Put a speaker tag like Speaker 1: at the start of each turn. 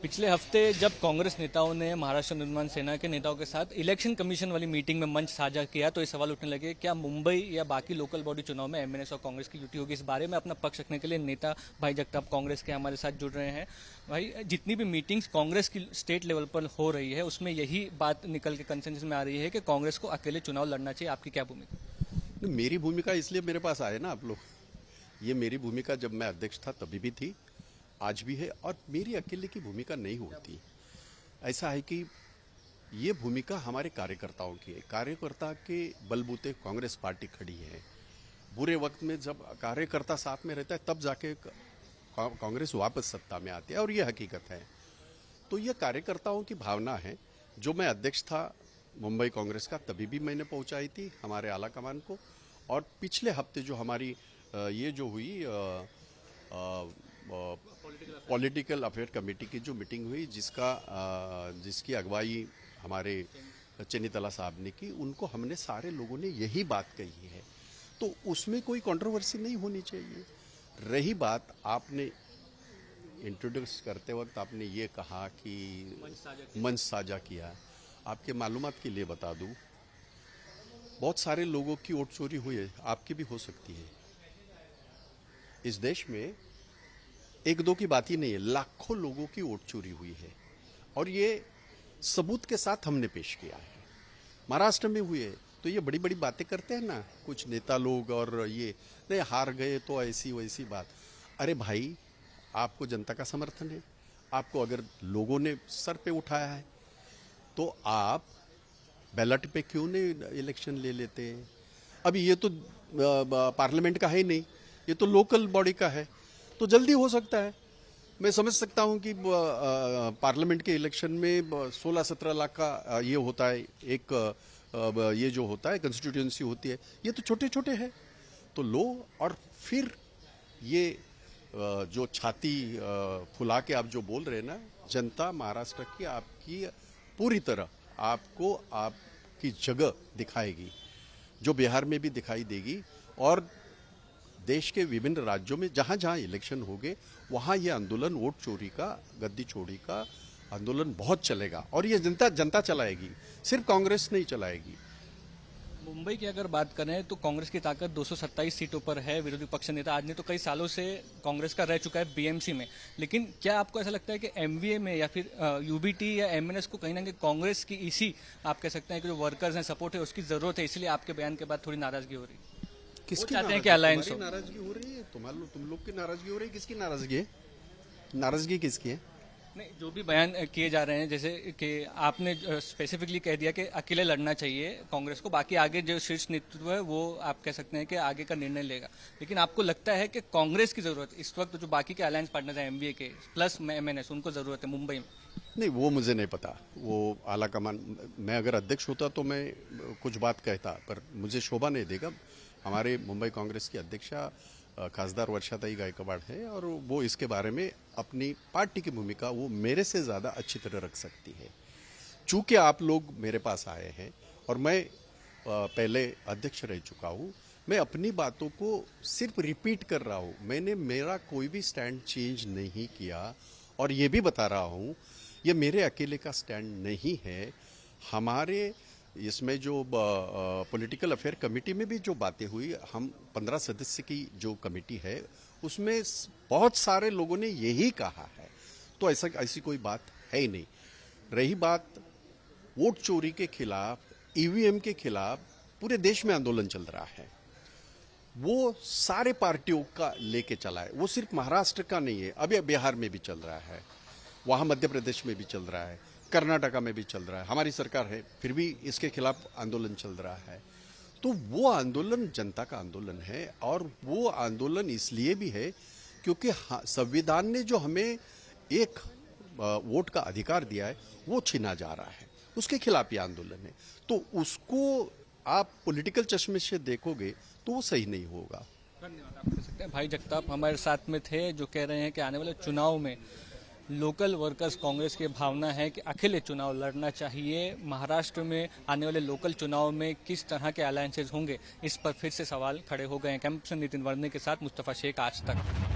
Speaker 1: पिछले हफ्ते जब कांग्रेस नेताओं ने महाराष्ट्र निर्माण सेना के नेताओं के साथ इलेक्शन कमीशन वाली मीटिंग में मंच साझा किया तो ये सवाल उठने लगे क्या मुंबई या बाकी लोकल बॉडी चुनाव में एमएनएस और कांग्रेस की युति होगी। इस बारे में अपना पक्ष रखने के लिए नेता भाई जगताप कांग्रेस के हमारे साथ जुड़ रहे हैं। भाई, जितनी भी मीटिंग्स कांग्रेस की स्टेट लेवल पर हो रही है उसमें यही बात निकल के कंसेंसस में आ रही है कि कांग्रेस को अकेले चुनाव लड़ना चाहिए। आपकी क्या भूमिका?
Speaker 2: मेरी भूमिका इसलिए मेरे पास आए ना आप लोग, ये मेरी भूमिका जब मैं अध्यक्ष था तभी भी थी, आज भी है, और मेरी अकेले की भूमिका नहीं होती। ऐसा है कि ये भूमिका हमारे कार्यकर्ताओं की है। कार्यकर्ता के बलबूते कांग्रेस पार्टी खड़ी है। बुरे वक्त में जब कार्यकर्ता साथ में रहता है तब जाके कांग्रेस वापस सत्ता में आती है, और ये हकीकत है। तो ये कार्यकर्ताओं की भावना है। जो मैं अध्यक्ष था मुंबई कांग्रेस का तभी भी मैंने पहुंचाई थी हमारे आला कमान को, और पिछले हफ्ते जो हमारी ये जो हुई पॉलिटिकल अफेयर कमेटी की जो मीटिंग हुई, जिसकी अगुवाई हमारे चेन्नीतला साहब ने की, उनको हमने सारे लोगों ने यही बात कही है। तो उसमें कोई कंट्रोवर्सी नहीं होनी चाहिए। रही बात, आपने इंट्रोड्यूस करते वक्त आपने ये कहा कि मंच साझा किया। आपके मालूमात के लिए बता दूं, बहुत सारे लोगों की वोट चोरी हुई है, आपकी भी हो सकती है। इस देश में एक दो की बात ही नहीं है, लाखों लोगों की वोट चोरी हुई है, और ये सबूत के साथ हमने पेश किया है। महाराष्ट्र में हुई है तो ये बड़ी बड़ी बातें करते हैं ना कुछ नेता लोग, और ये नहीं हार गए तो ऐसी वैसी बात। अरे भाई, आपको जनता का समर्थन है, आपको अगर लोगों ने सर पे उठाया है तो आप बैलेट पे क्यों नहीं इलेक्शन ले लेते हैं? अभी ये तो पार्लियामेंट का है नहीं, ये तो लोकल बॉडी का है, तो जल्दी हो सकता है। मैं समझ सकता हूं कि पार्लियामेंट के इलेक्शन में 16-17 लाख का ये होता है, एक ये जो होता है कंस्टिट्यूएंसी होती है, ये तो छोटे छोटे हैं, तो लो। और फिर ये जो छाती फुला के आप जो बोल रहे हैं ना, जनता महाराष्ट्र की आपकी पूरी तरह आपको आपकी जगह दिखाएगी, जो बिहार में भी दिखाई देगी, और देश के विभिन्न राज्यों में जहां जहां इलेक्शन होंगे वहां ये आंदोलन, वोट चोरी का, गद्दी चोरी का आंदोलन बहुत चलेगा, और ये जनता चलाएगी, सिर्फ कांग्रेस नहीं चलाएगी।
Speaker 1: मुंबई की अगर बात करें तो कांग्रेस की ताकत 227 सीटों पर है। विरोधी पक्ष नेता आज ने तो कई सालों से कांग्रेस का रह चुका है बीएमसी में, लेकिन क्या आपको ऐसा लगता है कि एमवीए में या फिर यूबीटी या एमएनएस को कहीं ना कहीं कांग्रेस की इसी आप कह सकते हैं कि जो वर्कर्स हैं, सपोर्ट है, उसकी जरूरत है, इसलिए आपके बयान के बाद थोड़ी नाराजगी हो रही है?
Speaker 2: किसकी
Speaker 1: चाहते हैं कि अलायंस हो?
Speaker 2: नाराजगी हो रही है? तुम लोग की नाराजगी हो रही है? किसकी नाराजगी है? नाराजगी किसकी है?
Speaker 1: नहीं, जो भी बयान किए जा रहे हैं, जैसे कि आपने स्पेसिफिकली कह दिया कि अकेले लड़ना चाहिए कांग्रेस को, बाकी आगे जो शीर्ष नेतृत्व है वो आप कह सकते हैं कि आगे का निर्णय लेगा, लेकिन आपको लगता है कि कांग्रेस की जरूरत इस वक्त जो बाकी के अलायंस पार्टनर हैं एमवीए के प्लस एमएनएस, उनको जरूरत है मुंबई में?
Speaker 2: नहीं, वो मुझे नहीं पता। वो आला कमान, मैं अगर अध्यक्ष होता तो मैं कुछ बात कहता, पर मुझे शोभा नहीं देगा। हमारे मुंबई कांग्रेस की अध्यक्षा खासदार वर्षाताई गायकवाड़ है, और वो इसके बारे में अपनी पार्टी की भूमिका वो मेरे से ज़्यादा अच्छी तरह रख सकती है। चूंकि आप लोग मेरे पास आए हैं और मैं पहले अध्यक्ष रह चुका हूँ, मैं अपनी बातों को सिर्फ रिपीट कर रहा हूँ। मैंने मेरा कोई भी स्टैंड चेंज नहीं किया, और ये भी बता रहा हूँ ये मेरे अकेले का स्टैंड नहीं है। हमारे इसमें जो पॉलिटिकल अफेयर कमेटी में भी जो बातें हुई, हम 15 सदस्य की जो कमेटी है उसमें बहुत सारे लोगों ने यही कहा है, तो ऐसी कोई बात है ही नहीं। रही बात वोट चोरी के खिलाफ, ईवीएम के खिलाफ पूरे देश में आंदोलन चल रहा है, वो सारे पार्टियों का लेके चला है, वो सिर्फ महाराष्ट्र का नहीं है, अभी बिहार में भी चल रहा है, वहां मध्य प्रदेश में भी चल रहा है, कर्नाटका में भी चल रहा है। हमारी सरकार है फिर भी इसके खिलाफ आंदोलन चल रहा है। तो वो आंदोलन जनता का आंदोलन है, और वो आंदोलन इसलिए भी है क्योंकि संविधान ने जो हमें एक वोट का अधिकार दिया है वो छीना जा रहा है, उसके खिलाफ ये आंदोलन है। तो उसको आप पॉलिटिकल चश्मे से देखोगे तो वो सही नहीं होगा।
Speaker 1: धन्यवाद। आप कह सकते हैं भाई जगताप हमारे साथ में थे, जो कह रहे हैं कि आने वाले चुनाव में लोकल वर्कर्स कांग्रेस की भावना है कि अकेले चुनाव लड़ना चाहिए। महाराष्ट्र में आने वाले लोकल चुनाव में किस तरह के अलायंसेज होंगे, इस पर फिर से सवाल खड़े हो गए हैं। कैंप से नितिन वर्णे के साथ मुस्तफा शेख, आज तक।